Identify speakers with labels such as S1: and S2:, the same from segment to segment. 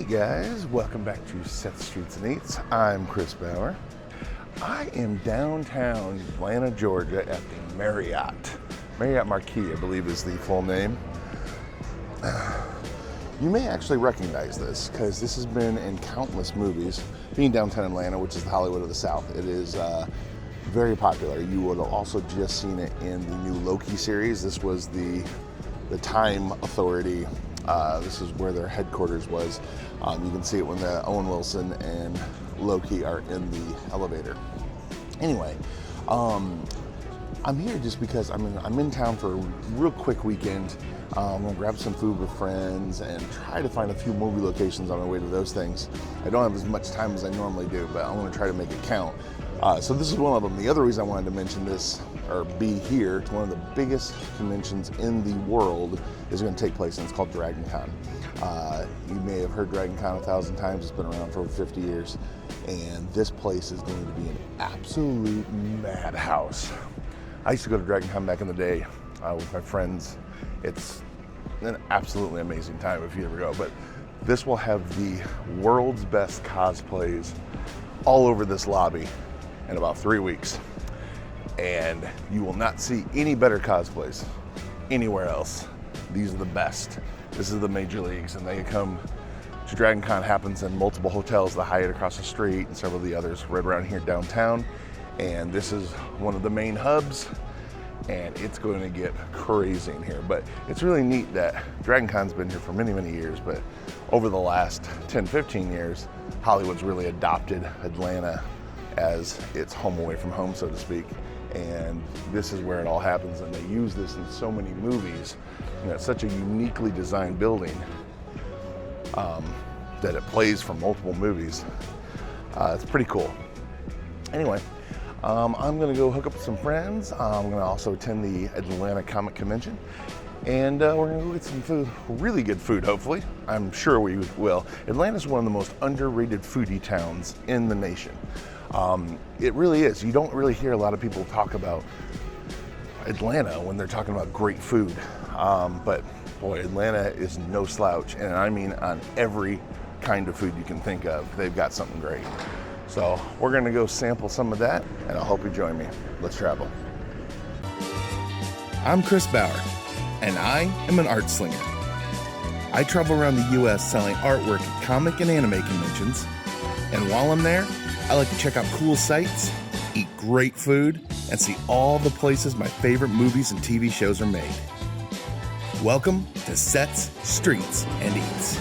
S1: guys, welcome back to Seth Streets and Eats. I'm Chris Bauer. I am downtown Atlanta, Georgia at the Marriott Marquis, I believe is the full name. You may actually recognize this because this has been in countless movies. Being downtown Atlanta, which is the Hollywood of the South, it is very popular. You would have also just seen it in the new Loki series. This was the Time Authority. This is where their headquarters was. You can see it when Owen Wilson and Loki are in the elevator. Anyway, I'm here just because I'm in town for a real quick weekend. I'm gonna grab some food with friends and try to find a few movie locations on my way to those things. I don't have as much time as I normally do, but I want to try to make it count. So this is one of them. The other reason I wanted to mention this, or be here, it's one of the biggest conventions in the world is going to take place, and it's called Dragon Con. You may have heard Dragon Con 1,000 times. It's been around for over 50 years, and this place is going to be an absolute madhouse. I used to go to Dragon Con back in the day with my friends. It's an absolutely amazing time if you ever go, but this will have the world's best cosplays all over this lobby in about 3 weeks. And you will not see any better cosplays anywhere else. These are the best. This is the major leagues, and they come to Dragon Con. Happens in multiple hotels, the Hyatt across the street and several of the others right around here downtown. And this is one of the main hubs, and it's going to get crazy in here. But it's really neat that Dragon Con's been here for many, many years, but over the last 10, 15 years, Hollywood's really adopted Atlanta as its home away from home, so to speak. And this is where it all happens, and they use this in so many movies. You know, it's such a uniquely designed building that it plays from multiple movies. It's pretty cool. Anyway, I'm gonna go hook up with some friends. I'm gonna also attend the Atlanta Comic Convention, and we're gonna go get some food, really good food, hopefully. I'm sure we will. Atlanta's one of the most underrated foodie towns in the nation. It really is. You don't really hear a lot of people talk about Atlanta when they're talking about great food. But boy, Atlanta is no slouch. And I mean on every kind of food you can think of, they've got something great. So we're gonna go sample some of that, and I hope you join me. Let's travel.
S2: I'm Chris Bauer, and I am an art slinger. I travel around the US selling artwork at comic and anime conventions. And while I'm there, I like to check out cool sites, eat great food, and see all the places my favorite movies and TV shows are made. Welcome to Sets, Streets, and Eats.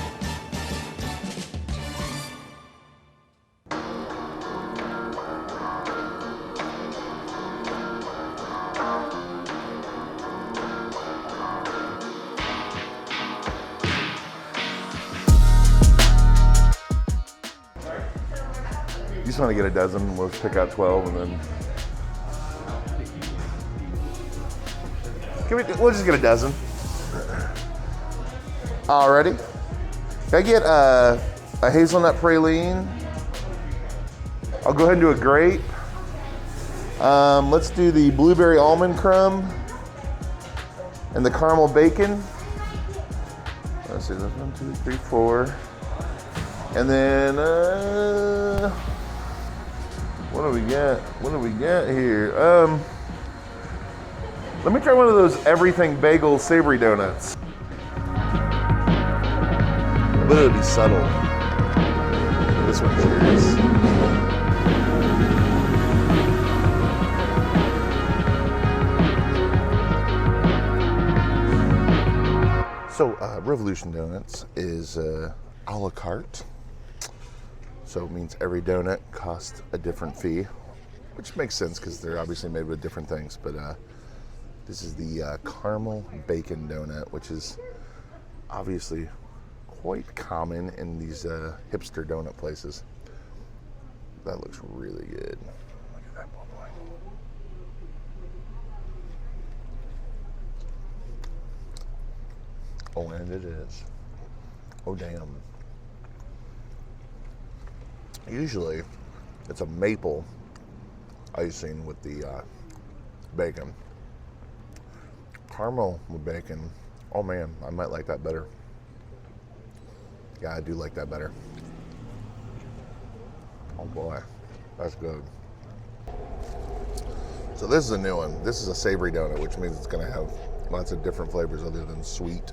S1: You just want to get a dozen, we'll pick out 12 and then... We'll just get a dozen. Alrighty. Can I get a hazelnut praline? I'll go ahead and do a grape. Let's do the blueberry almond crumb and the caramel bacon. Let's see, that's 1, 2, 3, 4. And then, what do we got? What do we got here? Let me try one of those everything bagel savory donuts. But it'll be subtle. This one's yours. So, Revolution Donuts is a la carte. So it means every donut costs a different fee, which makes sense because they're obviously made with different things. But this is the caramel bacon donut, which is obviously quite common in these hipster donut places. That looks really good. Look at that boy. Oh, and it is. Oh, damn. Usually, it's a maple icing with the bacon. Caramel with bacon. Oh man, I might like that better. Yeah, I do like that better. Oh boy, that's good. So this is a new one. This is a savory donut, which means it's gonna have lots of different flavors other than sweet.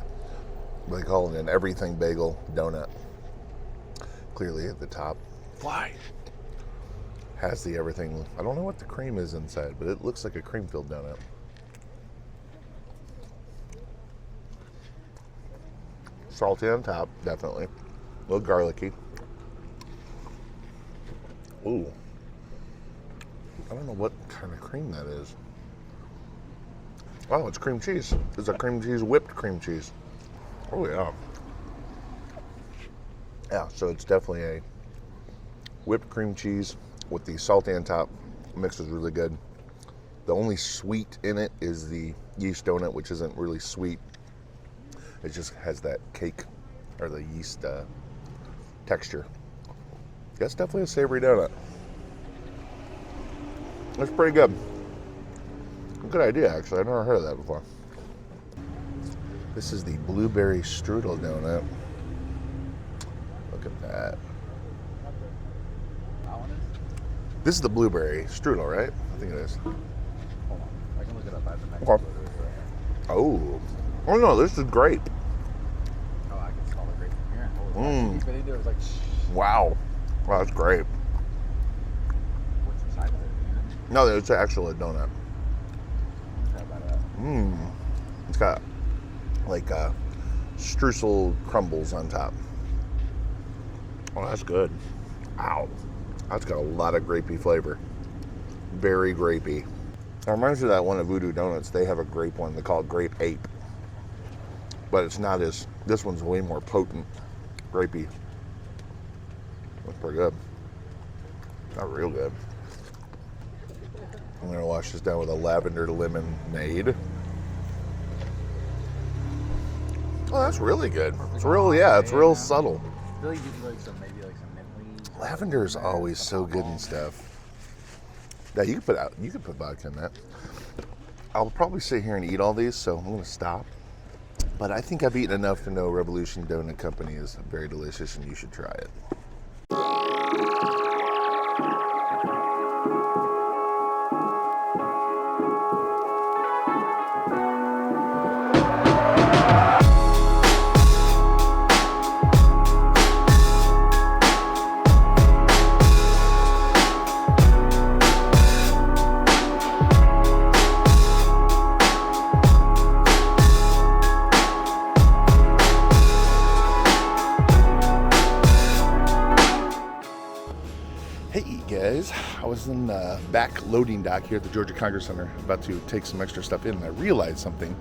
S1: They call it an everything bagel donut. Clearly at the top, has the everything. I don't know what the cream is inside, but it looks like a cream-filled donut. Salty on top, definitely. A little garlicky. Ooh. I don't know what kind of cream that is. Oh, it's cream cheese. It's a cream cheese, whipped cream cheese. Oh, yeah. Yeah, so it's definitely a whipped cream cheese with the salty on top. Mix is really good. The only sweet in it is the yeast donut, which isn't really sweet. It just has that cake or the yeast texture. That's definitely a savory donut. That's pretty good. Good idea, actually. I've never heard of that before. This is the blueberry strudel donut. Look at that. This is the blueberry strudel, right? I think it is.
S3: Hold on. I can look it up at the next
S1: Okay.
S3: photo.
S1: Oh no, this is grape.
S3: Oh, I can smell the grape from here.
S1: Mm.
S3: But it was like,
S1: Wow. Wow, that's great.
S3: what's inside of it?
S1: No, it's actually a donut.
S3: Try about that.
S1: It's got like streusel crumbles on top. Oh, that's good. Ow. That's got a lot of grapey flavor. Very grapey. It reminds me of that one at Voodoo Donuts. They have a grape one. They call it Grape Ape. But it's not as, this one's way more potent. Grapey. That's pretty good. Not real good. I'm gonna wash this down with a lavender lemonade. Oh, that's really good. It's real, yeah, it's real subtle.
S3: I feel like you do like some, maybe like some mint leaves.
S1: Lavender is always so good and stuff. Yeah, you could put vodka in that. I'll probably sit here and eat all these, so I'm gonna stop. But I think I've eaten enough to know Revolution Donut Company is very delicious and you should try it. Hey guys, I was in the back loading dock here at the Georgia Congress Center, about to take some extra stuff in, and I realized something.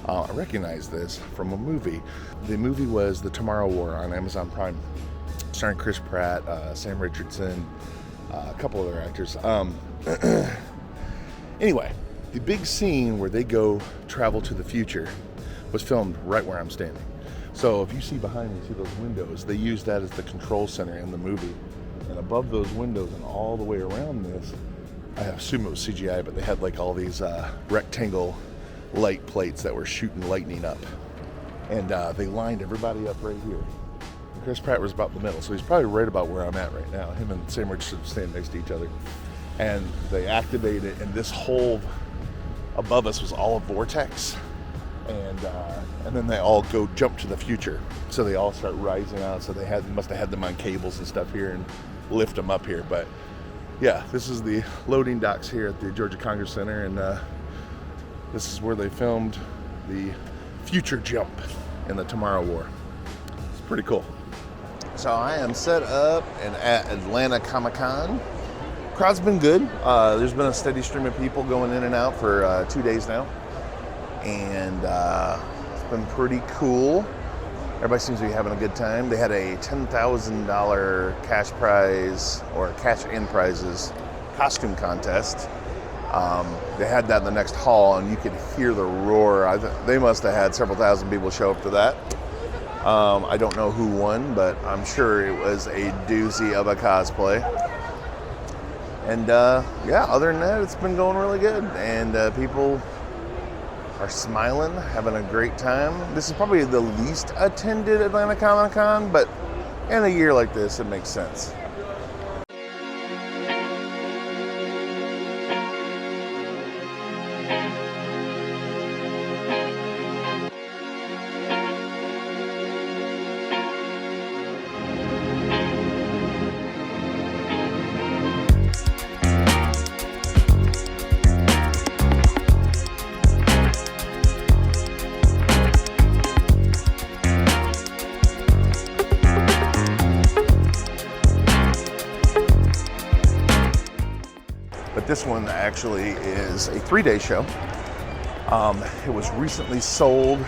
S1: I recognized this from a movie. The movie was The Tomorrow War on Amazon Prime, starring Chris Pratt, Sam Richardson, a couple other actors. Anyway, the big scene where they go travel to the future was filmed right where I'm standing. So if you see behind me, see those windows, they use that as the control center in the movie. And above those windows and all the way around this, I assume it was CGI, but they had like all these rectangle light plates that were shooting lightning up. And they lined everybody up right here. And Chris Pratt was about the middle, so he's probably right about where I'm at right now. Him and Sam Richardson stand next to each other. And they activate it, and this whole above us was all a vortex. And then they all go jump to the future. So they all start rising out. So they must have had them on cables and stuff here and lift them up here. But yeah, this is the loading docks here at the Georgia Congress Center, and this is where they filmed the future jump in the Tomorrow War. It's pretty cool. So I am set up at Atlanta Comic-Con. Crowd's been good. There's been a steady stream of people going in and out for 2 days now. And it's been pretty cool. Everybody seems to be having a good time. They had a $10,000 cash prize or cash-in prizes costume contest. They had that in the next hall, and you could hear the roar. They must have had several thousand people show up to that. I don't know who won, but I'm sure it was a doozy of a cosplay. And yeah, other than that, it's been going really good. And people are smiling, having a great time. This is probably the least attended Atlanta Comic Con, but in a year like this, it makes sense. But this one actually is a 3-day show. It was recently sold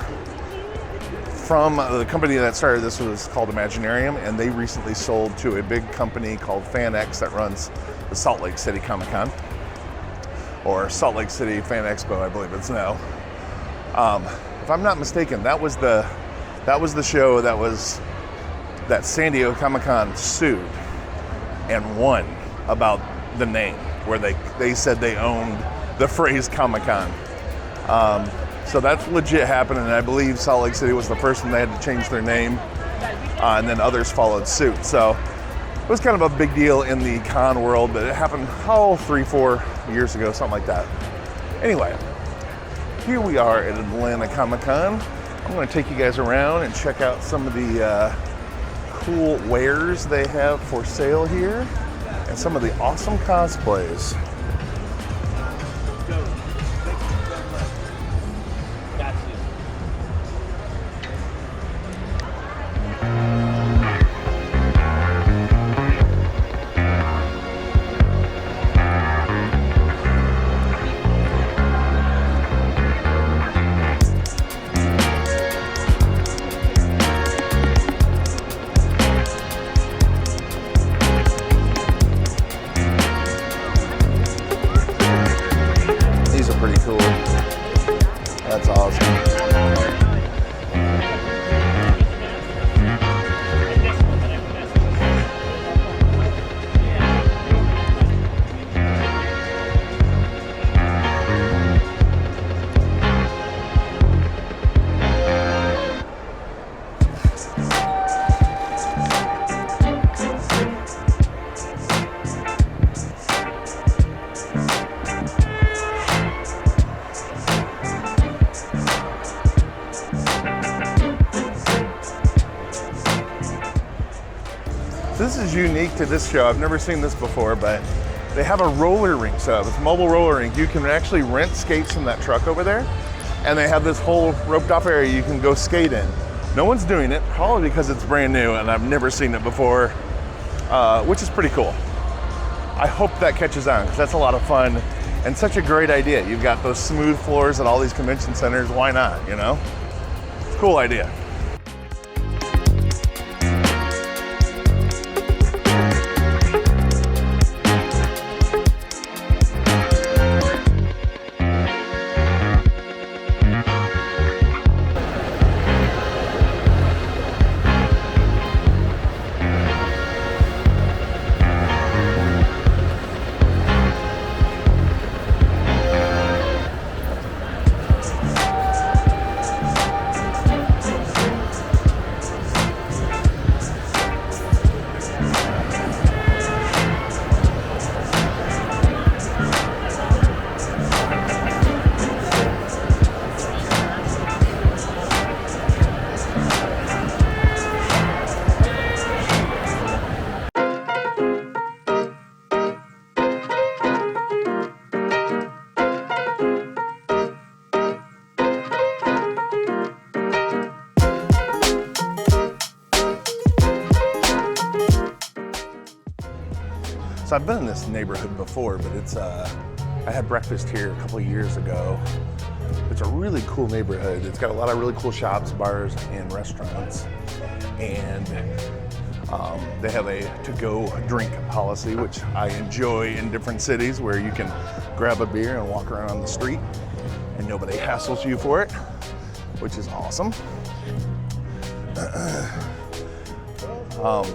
S1: from the company that started this was called Imaginarium, and they recently sold to a big company called FanX that runs the Salt Lake City Comic Con, or Salt Lake City Fan Expo, I believe it's now. If I'm not mistaken, that was the show that San Diego Comic Con sued and won about the name, where they said they owned the phrase Comic-Con. So that's legit happening, and I believe Salt Lake City was the first one they had to change their name, and then others followed suit. So it was kind of a big deal in the con world, but it happened, 3-4 years ago, something like that. Anyway, here we are at Atlanta Comic-Con. I'm going to take you guys around and check out some of the cool wares they have for sale here, and some of the awesome cosplays. That's awesome. This is unique to this show. I've never seen this before, but they have a roller rink set up. It's a mobile roller rink. You can actually rent skates from that truck over there, and they have this whole roped off area you can go skate in. No one's doing it, probably because it's brand new and I've never seen it before, which is pretty cool. I hope that catches on, because that's a lot of fun and such a great idea. You've got those smooth floors at all these convention centers. Why not, you know? It's a cool idea. So I've been in this neighborhood before, but it's I had breakfast here a couple of years ago. It's a really cool neighborhood. It's got a lot of really cool shops, bars, and restaurants. And they have a to-go drink policy, which I enjoy in different cities, where you can grab a beer and walk around on the street and nobody hassles you for it, which is awesome.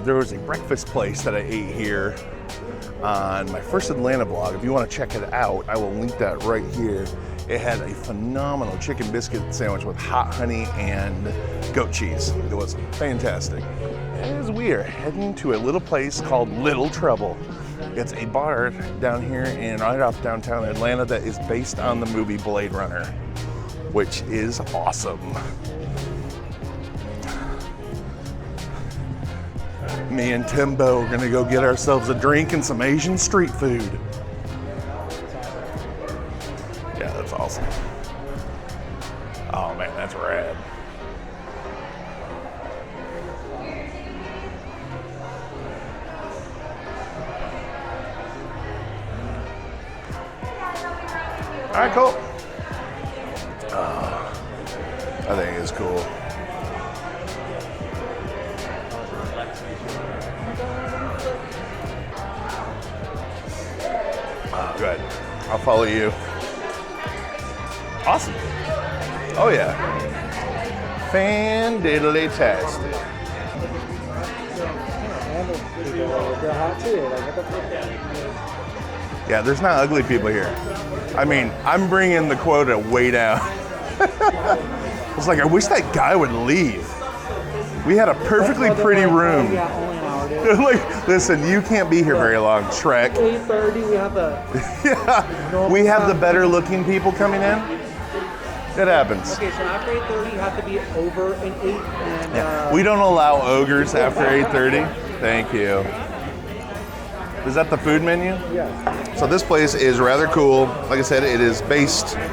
S1: There was a breakfast place that I ate here on my first Atlanta vlog. If you want to check it out, I will link that right here. It had a phenomenal chicken biscuit sandwich with hot honey and goat cheese. It was fantastic. As we are heading to a little place called Little Trouble. It's a bar down here in right off downtown Atlanta that is based on the movie Blade Runner, which is awesome. Me and Timbo are gonna go get ourselves a drink and some Asian street food. Yeah, that's awesome. Oh man, that's rad. All right, cool. I think it's cool. Good. I'll follow you. Awesome. Oh yeah. Fan-diddly-tastic. Yeah, there's not ugly people here. I mean, I'm bringing the quota way down. It's like, I wish that guy would leave. We had a perfectly pretty room. Like, listen, you can't be here very long, Shrek.
S4: 8:30, we have the...
S1: Yeah, we have the better looking people coming in. It happens.
S4: Okay, so after 8:30, you have to be over an 8. And,
S1: Yeah. We don't allow ogres after 8:30. Thank you. Is that the food menu?
S4: Yes.
S1: So this place is rather cool. Like I said, it is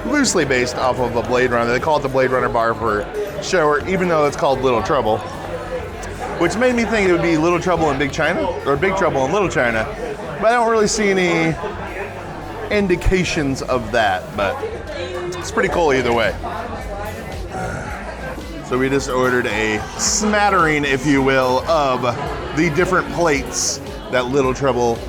S1: loosely based off of a Blade Runner. They call it the Blade Runner bar for short, even though it's called Little Trouble. Which made me think it would be Little Trouble in Big China, or Big Trouble in Little China. But I don't really see any indications of that, but it's pretty cool either way. So we just ordered a smattering, if you will, of the different plates that Little Trouble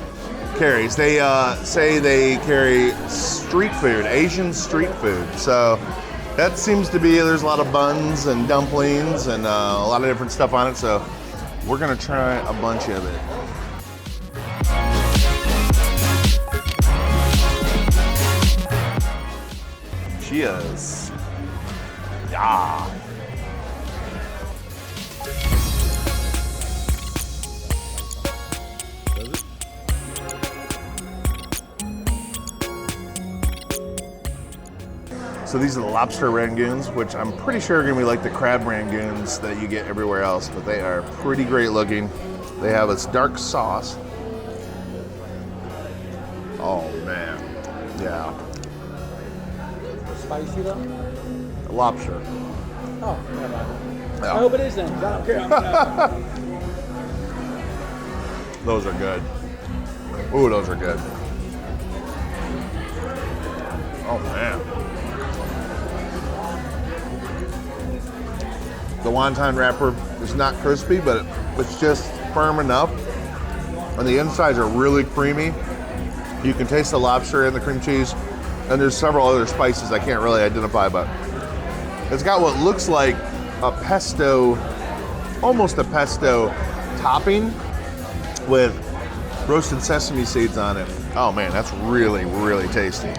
S1: carries. They say they carry street food, Asian street food. So that seems to be, there's a lot of buns and dumplings and a lot of different stuff on it. So we're gonna try a bunch of it. Cheers. Yeah. So these are the Lobster Rangoons, which I'm pretty sure are gonna be like the crab rangoons that you get everywhere else, but they are pretty great looking. They have this dark sauce. Oh man, yeah.
S4: Spicy though?
S1: Lobster.
S4: Oh, never mind.
S1: Yeah.
S4: I hope it is then. I don't care.
S1: Those are good. Ooh, those are good. Oh man. The wonton wrapper is not crispy, but it's just firm enough. And the insides are really creamy. You can taste the lobster and the cream cheese. And there's several other spices I can't really identify, but it's got what looks like a pesto, almost a pesto topping with roasted sesame seeds on it. Oh man, that's really, really tasty.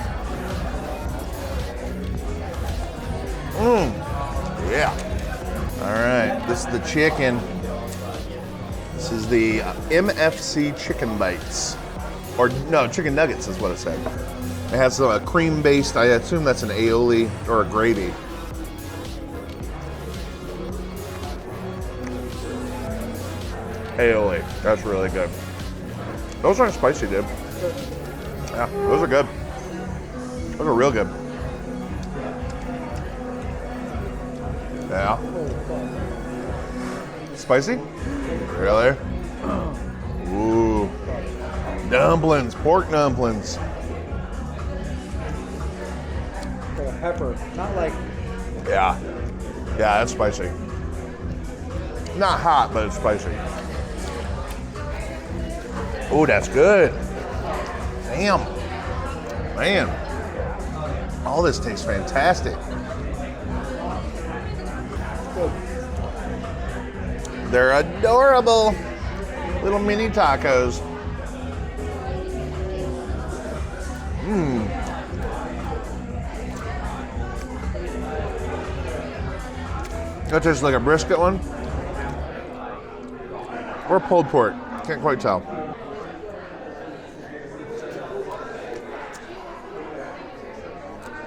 S1: Yeah. All right, this is the chicken. This is the MFC chicken bites. Or no, chicken nuggets is what it said. It has a cream-based, I assume that's an aioli or a gravy. Aioli, that's really good. Those aren't spicy, dude. Yeah, those are good. Those are real good. Yeah. Spicy? Really? Ooh. Dumplings, pork dumplings.
S4: Like a pepper, not like...
S1: Yeah. Yeah, that's spicy. Not hot, but it's spicy. Ooh, that's good. Damn. Man. All this tastes fantastic. They're adorable little mini tacos. That tastes like a brisket one. Or pulled pork. Can't quite tell.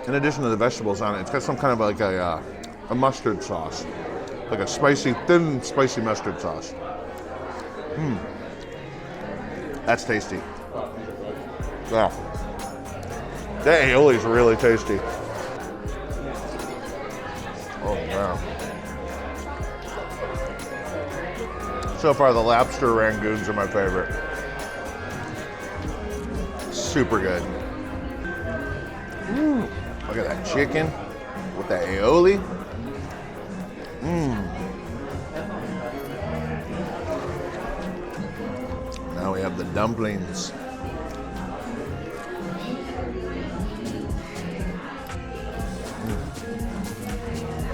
S1: In addition to the vegetables on it, it's got some kind of like a mustard sauce. Like a spicy, thin, spicy mustard sauce. That's tasty. Yeah. That aioli is really tasty. Oh, wow. So far, the Lobster Rangoons are my favorite. Super good. Look at that chicken with that aioli. Now we have the dumplings.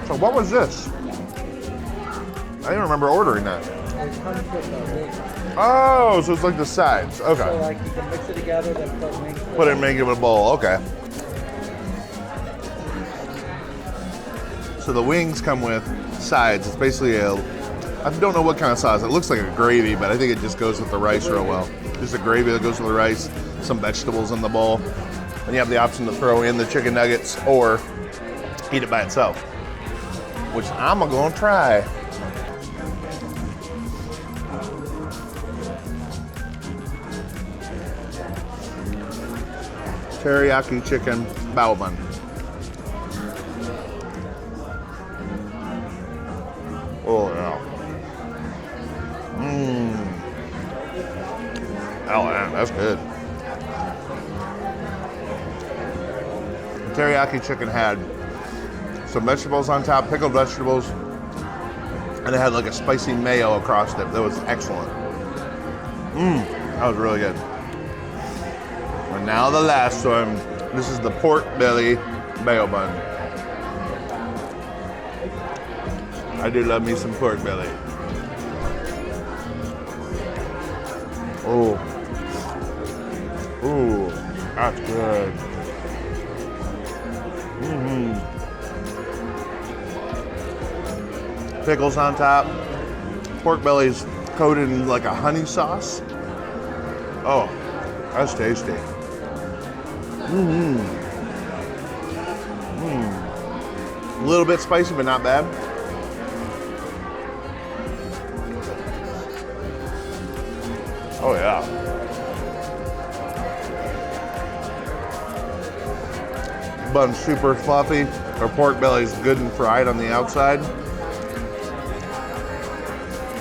S1: So what was this? I didn't remember ordering that.
S4: It comes with the wings.
S1: Oh, so it's like the sides. Okay.
S4: So like you can mix it together, then put wings.
S1: Put it and make it in a bowl. Okay. So the wings come with sides. It's basically I don't know what kind of sauce. It looks like a gravy, but I think it just goes with the rice real well. Just a gravy that goes with the rice, some vegetables in the bowl. And you have the option to throw in the chicken nuggets or eat it by itself, which I'm gonna try. Teriyaki chicken bao bun. Oh yeah. Oh man, that's good. The teriyaki chicken had some vegetables on top, pickled vegetables, and it had like a spicy mayo across it. That was excellent. That was really good. And now the last one. This is the pork belly mayo bun. I do love me some pork belly. Oh. Ooh, that's good. Pickles on top. Pork belly's coated in like a honey sauce. Oh, that's tasty. A little bit spicy, but not bad. Oh yeah. Bun's super fluffy. Our pork belly's good and fried on the outside.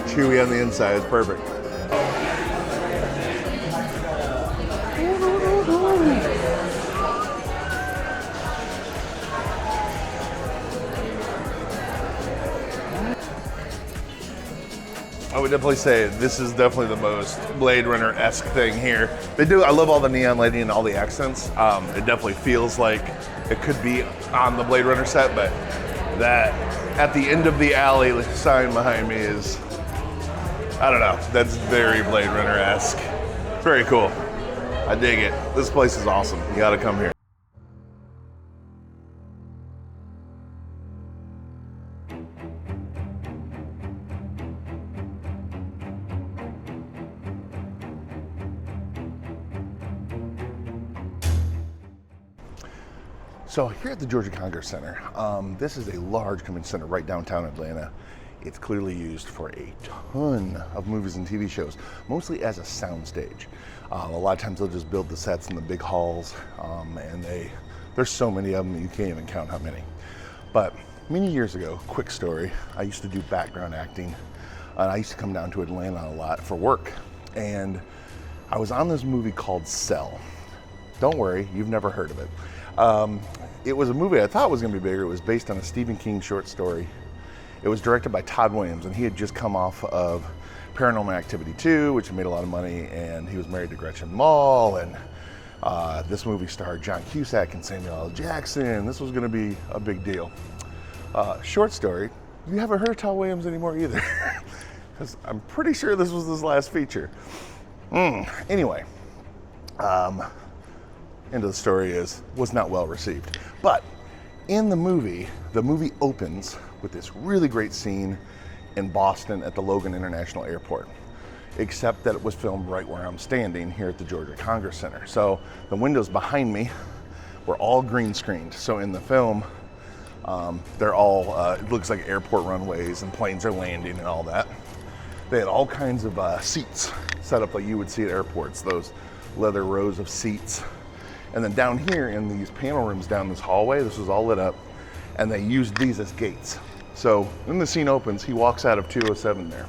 S1: Chewy on the inside. It's perfect. I would definitely say this is definitely the most Blade Runner-esque thing here. They do, I love all the neon lighting and all the accents. It definitely feels like it could be on the Blade Runner set, but that at the end of the alley sign behind me is, I don't know, that's very Blade Runner-esque. It's very cool. I dig it. This place is awesome. You gotta come here. So here at the Georgia Congress Center, this is a large convention center right downtown Atlanta. It's clearly used for a ton of movies and TV shows, mostly as a soundstage. A lot of times they'll just build the sets in the big halls, and there's so many of them that you can't even count how many. But many years ago, quick story, I used to do background acting, and I used to come down to Atlanta a lot for work. And I was on this movie called Cell. Don't worry, you've never heard of it. It was a movie I thought was going to be bigger. It was based on a Stephen King short story. It was directed by Todd Williams, and he had just come off of Paranormal Activity 2, which made a lot of money, and he was married to Gretchen Mol, and this movie starred John Cusack and Samuel L. Jackson. This was going to be a big deal. Short story, you haven't heard of Todd Williams anymore either, because I'm pretty sure this was his last feature. Anyway. End of the story was not well received. But in the movie opens with this really great scene in Boston at the Logan International Airport, except that it was filmed right where I'm standing here at the Georgia Congress Center. So the windows behind me were all green screened. So in the film, they're all, it looks like airport runways and planes are landing and all that. They had all kinds of seats set up like you would see at airports, those leather rows of seats. And then down here in these panel rooms down this hallway, this was all lit up, and they used these as gates. So when the scene opens, he walks out of 207 there,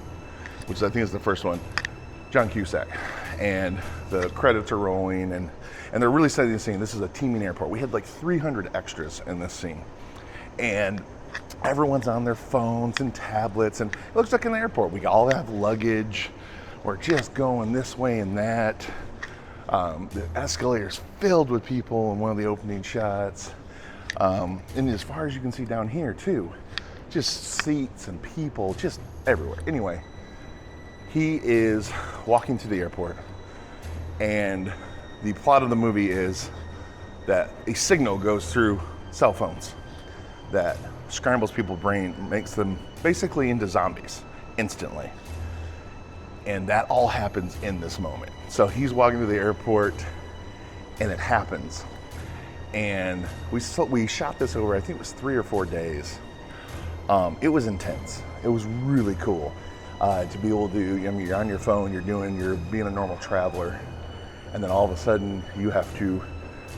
S1: which I think is the first one, John Cusack. And the credits are rolling, and they're really setting the scene. This is a teeming airport. We had like 300 extras in this scene. And everyone's on their phones and tablets, and it looks like an airport. We all have luggage. We're just going this way and that. The escalator's filled with people in one of the opening shots. And as far as you can see down here too, just seats and people just everywhere. Anyway, he is walking to the airport, and the plot of the movie is that a signal goes through cell phones that scrambles people's brain, makes them basically into zombies instantly. And that all happens in this moment. So he's walking to the airport, and it happens. And we shot this over, I think it was 3 or 4 days. It was intense. It was really cool to be able to, I mean, you're on your phone, you're being a normal traveler, and then all of a sudden you have to,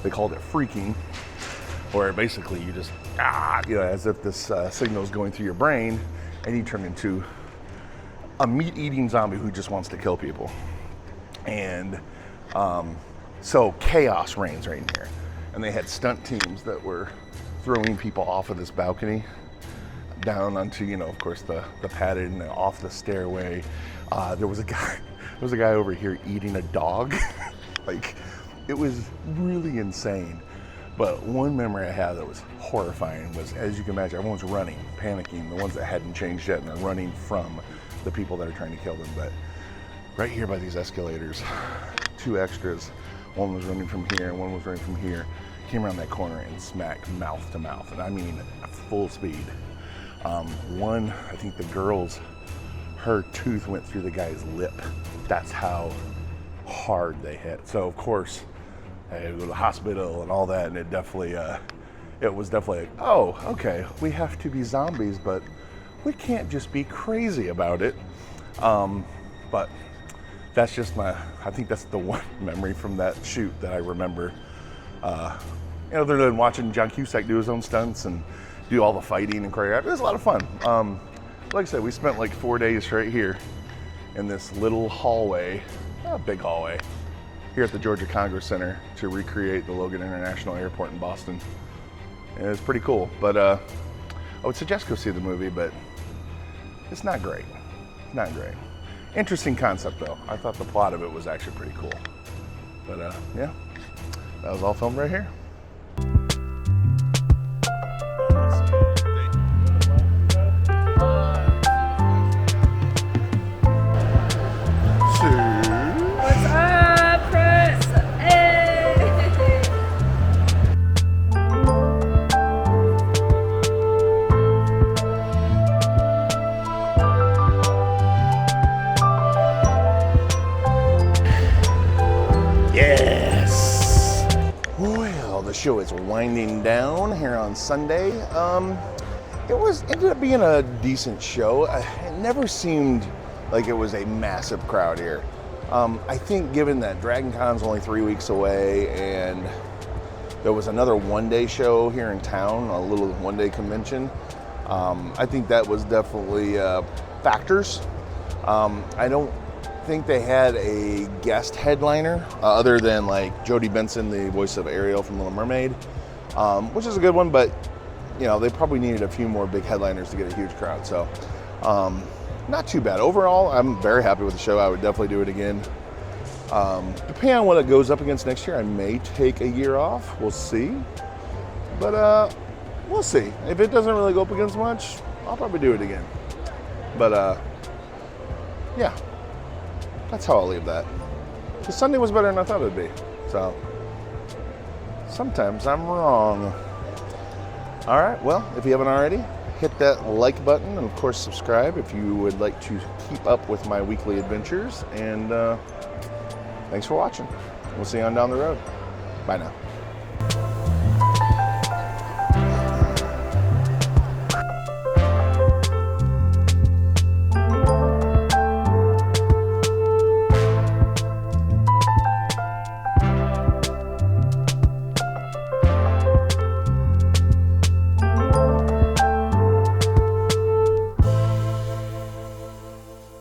S1: they called it freaking, where basically you just, as if this signal is going through your brain, and you turn into a meat-eating zombie who just wants to kill people. And so chaos reigns right in here. And they had stunt teams that were throwing people off of this balcony down onto, of course, the padded and off the stairway. There was a guy over here eating a dog. Like, it was really insane. But one memory I had that was horrifying was, as you can imagine, everyone's running, panicking, the ones that hadn't changed yet, and they're running from the people that are trying to kill them. But right here by these escalators, 2 extras, one was running from here and one was running from here, came around that corner and smacked mouth to mouth, and I mean full speed. One, I think the girl's, her tooth went through the guy's lip. That's how hard they hit. So of course, I had to go to the hospital and all that, and it was definitely like, oh, okay, we have to be zombies, but we can't just be crazy about it. But that's just I think that's the one memory from that shoot that I remember. Other than watching John Cusack do his own stunts and do all the fighting and choreography, it was a lot of fun. Like I said, we spent like 4 days right here in this little hallway, a big hallway, here at the Georgia Congress Center to recreate the Logan International Airport in Boston. And it was pretty cool. But I would suggest go see the movie, but it's not great. Not great. Interesting concept though. I thought the plot of it was actually pretty cool. But yeah, that was all filmed right here.
S5: What's up, Chris? Hey!
S1: Yes! Well, the show is winding down here on Sunday. Ended up being a decent show. It never seemed like it was a massive crowd here. I think given that Dragon Con's only 3 weeks away and there was another one-day show here in town, a little one-day convention, I think that was definitely factors. I don't think they had a guest headliner other than like Jodie Benson, the voice of Ariel from Little Mermaid, which is a good one, but they probably needed a few more big headliners to get a huge crowd. So not too bad. Overall, I'm very happy with the show. I would definitely do it again. Depending on what it goes up against next year, I may take a year off. We'll see. But we'll see. If it doesn't really go up against much, I'll probably do it again. But yeah, that's how I'll leave that. The Sunday was better than I thought it would be. So sometimes I'm wrong. All right, well, if you haven't already, hit that like button and of course subscribe if you would like to keep up with my weekly adventures. And thanks for watching. We'll see you on down the road. Bye now.